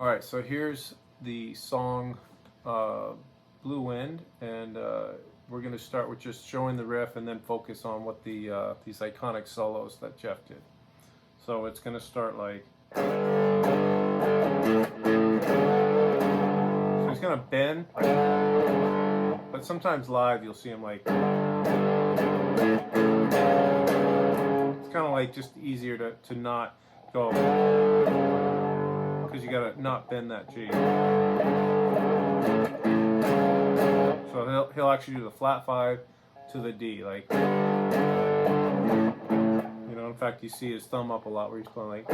All right, so here's the song Blue Wind, and we're going to start with just showing the riff and then focus on what these iconic solos that Jeff did. So it's going to start like... So he's going to bend, but sometimes live you'll see him like... It's kind of like just easier to not go... because you gotta not bend that G. So he'll actually do the flat 5 to the D, like, you know, in fact you see his thumb up a lot where he's playing like...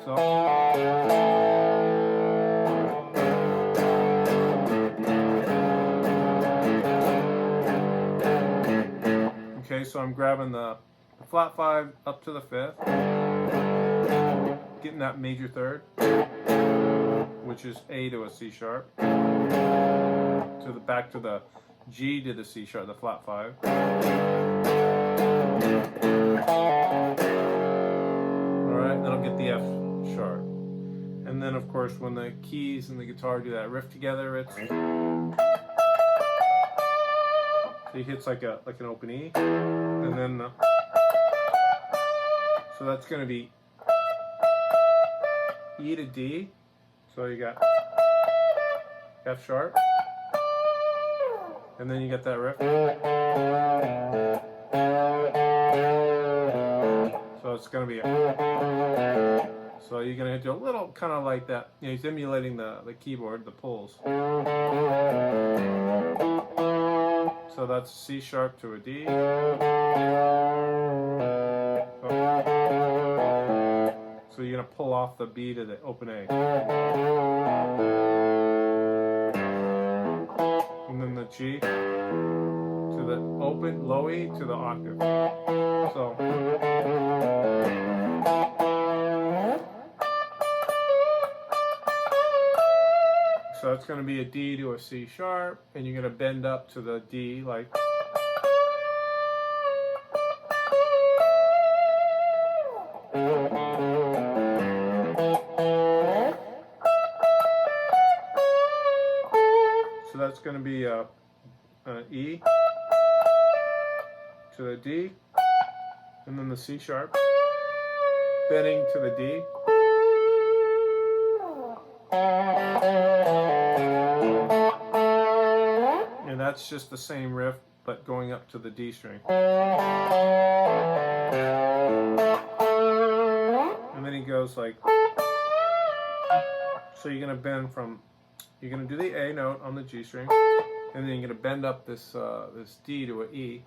So okay, so I'm grabbing the flat 5 up to the 5th, getting that major third, which is A to a C sharp, to the back to the G to the C sharp, the flat 5. Alright, then I'll get the F sharp. And then of course when the keys and the guitar do that riff together, it's... So he hits like an open E, and then so that's going to be E to D. So you got F sharp, and then you get that riff. So it's going to be so you're going to do a little kind of like that. You know, he's emulating the keyboard, the pulls. So that's C sharp to a D. So you're going to pull off the B to the open A. And then the G to the open, low E to the octave. So it's going to be a D to a C sharp, and you're going to bend up to the D like... So that's going to be an E to the D, and then the C sharp, bending to the D. And that's just the same riff, but going up to the D string. And then he goes like... So you're going to bend from... You're going to do the A note on the G string, and then you're going to bend up this this D to an E.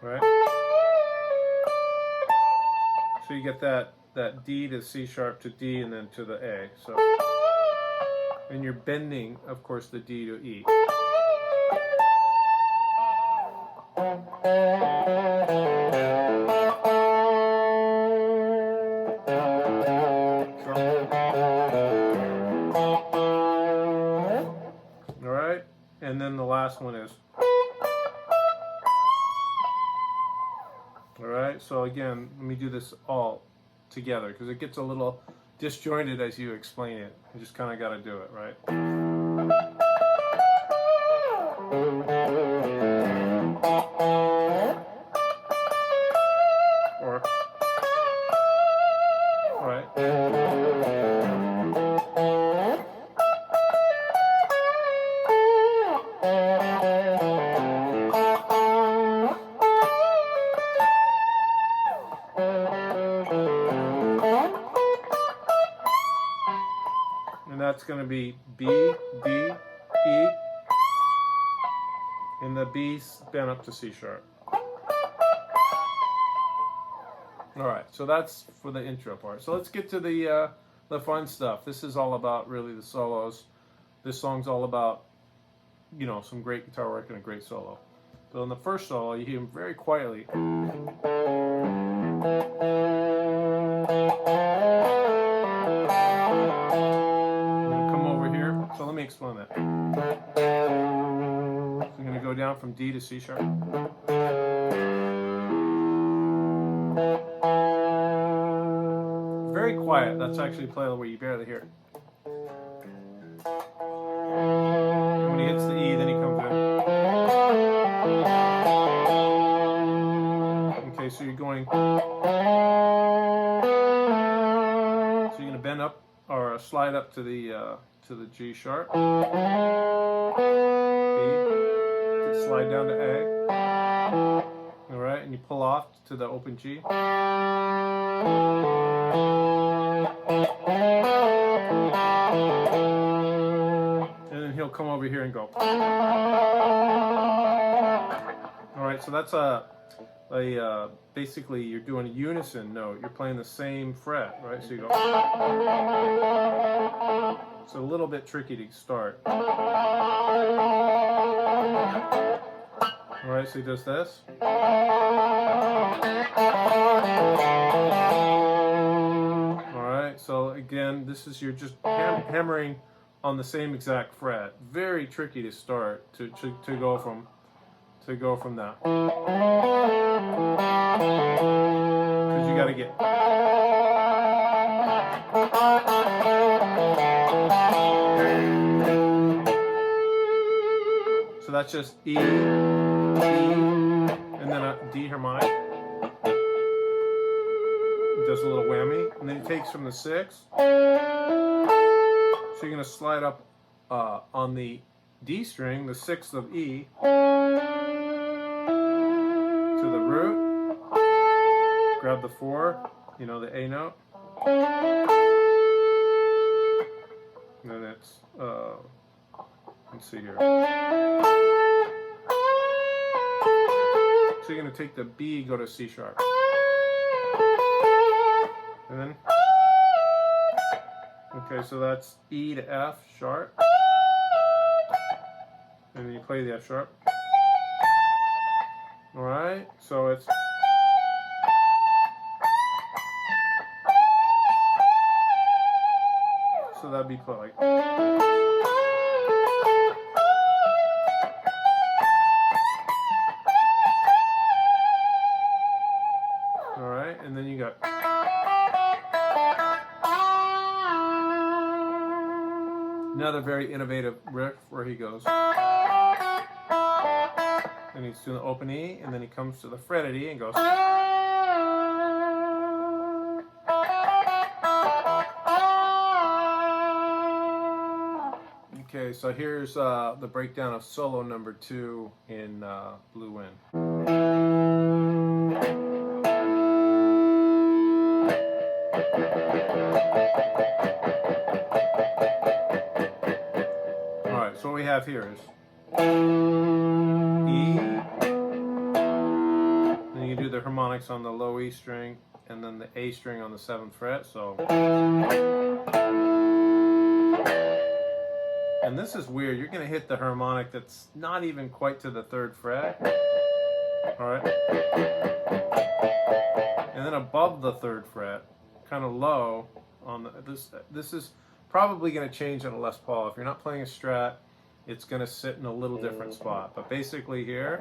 Right? So you get that D to C sharp to D and then to the A. So, and you're bending, of course, the D to E. All right, and then the last one is... Alright, so again, let me do this all together because it gets a little disjointed as you explain it. You just kind of got to do it, right? Or, right? And that's going to be B, D, E, and the B's bent up to C sharp. Alright, so that's for the intro part. So let's get to the fun stuff. This is all about really the solos. This song's all about, you know, some great guitar work and a great solo. So in the first solo, you hear him very quietly. So let me explain that. So I'm going to go down from D to C sharp. Very quiet. That's actually playable where you barely hear it. When he hits the E, then he comes in. Okay, so you're going. So you're going to bend up or slide up to the G sharp. B. Slide down to A. All right, and you pull off to the open G. And then he'll come over here and go. All right, so that's basically you're doing a unison note. You're playing the same fret, right? So you go. It's a little bit tricky to start. All right, so he does this. All right, so again, this is you're just hammering on the same exact fret. Very tricky to start to go from that. Because you got to get. So that's just E, and then a D harmonic. It does a little whammy, and then it takes from the 6. So you're going to slide up on the D string, the 6th of E, to the root. Grab the 4, you know, the A note. And then it's, let's see here. So you're going to take the B, go to C sharp. And then, okay, so that's E to F sharp. And then you play the F sharp. All right, so it's. So that'd be played like. All right, and then you got. Another very innovative riff where he goes. And he's doing the open E, and then he comes to the fretted E and goes. Okay, so here's the breakdown of solo number 2 in Blue Wind. Alright, so what we have here is E, then you do the harmonics on the low E string, and then the A string on the 7th fret, so. And this is weird, you're going to hit the harmonic that's not even quite to the 3rd fret. Alright. And then above the 3rd fret, kind of low, on this is probably going to change on a Les Paul. If you're not playing a Strat, it's going to sit in a little different spot. But basically here,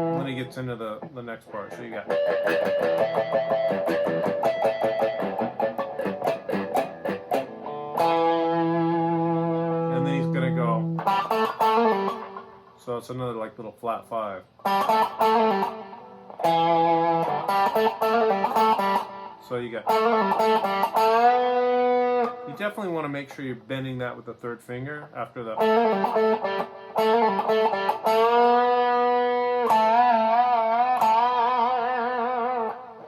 and then he gets into the next part. So you got. And then he's going to go. So it's another like little flat 5. So you got. You definitely want to make sure you're bending that with the 3rd finger after the.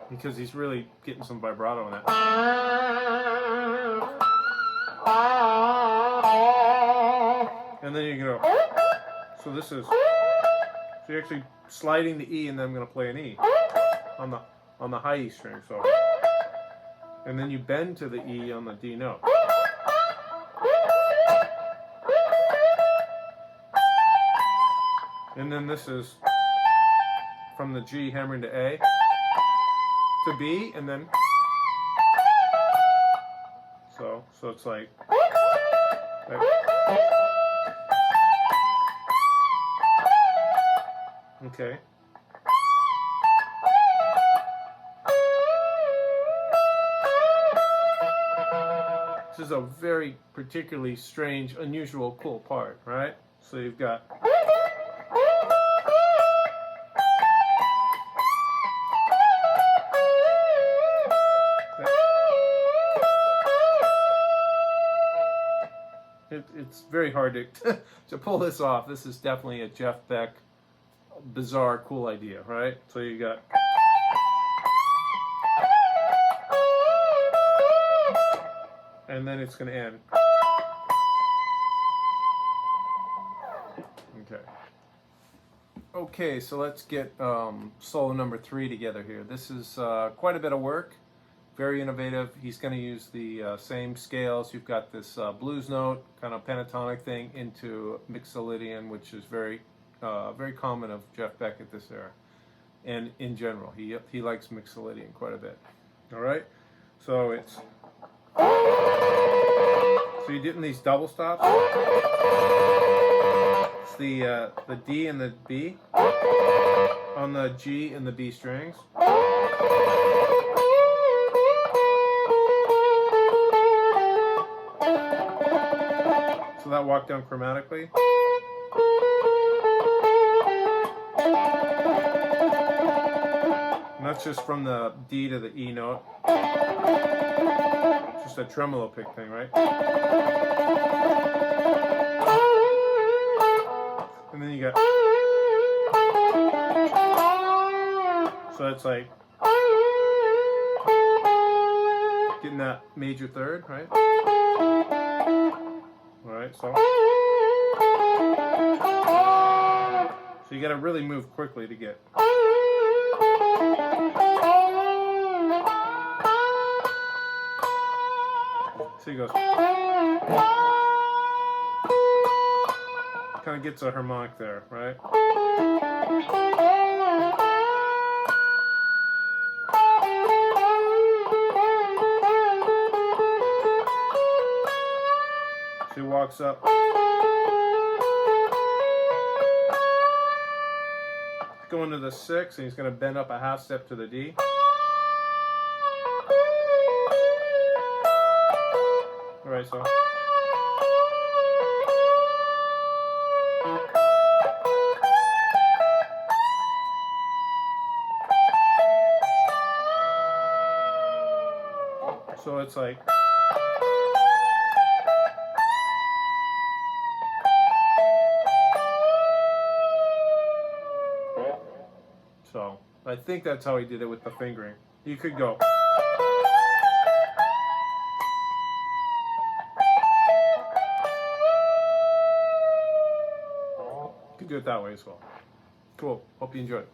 Because he's really getting some vibrato in that. And then you're gonna. So this is. So you're actually sliding the E, and then I'm gonna play an E on the high E string. So. And then you bend to the E on the D note. And then this is from the G hammering to A to B, and then go. So it's like. Okay. This is a very particularly strange, unusual, cool part, right? So you've got. It's very hard to to pull this off. This is definitely a Jeff Beck bizarre, cool idea, right? So you got. And then it's going to end. Okay. Okay, so let's get solo number 3 together here. This is quite a bit of work, very innovative. He's going to use the same scales. You've got this blues note, kind of pentatonic thing, into Mixolydian, which is very common of Jeff Beck at this era. And in general, he likes Mixolydian quite a bit. All right, so it's. So you're getting these double stops. It's the D and the B on the G and the B strings. So that walk down chromatically. And that's just from the D to the E note. Just a tremolo pick thing, right? And then you got. So it's like getting that major third, right? All right, so you got to really move quickly to get. So he goes. Kind of gets a harmonic there, right? So he walks up. Going to the 6, and he's going to bend up a half step to the D. All right, so. So it's like. So I think that's how he did it with the fingering. You could go. You could do it that way as well. Cool. Hope you enjoyed it.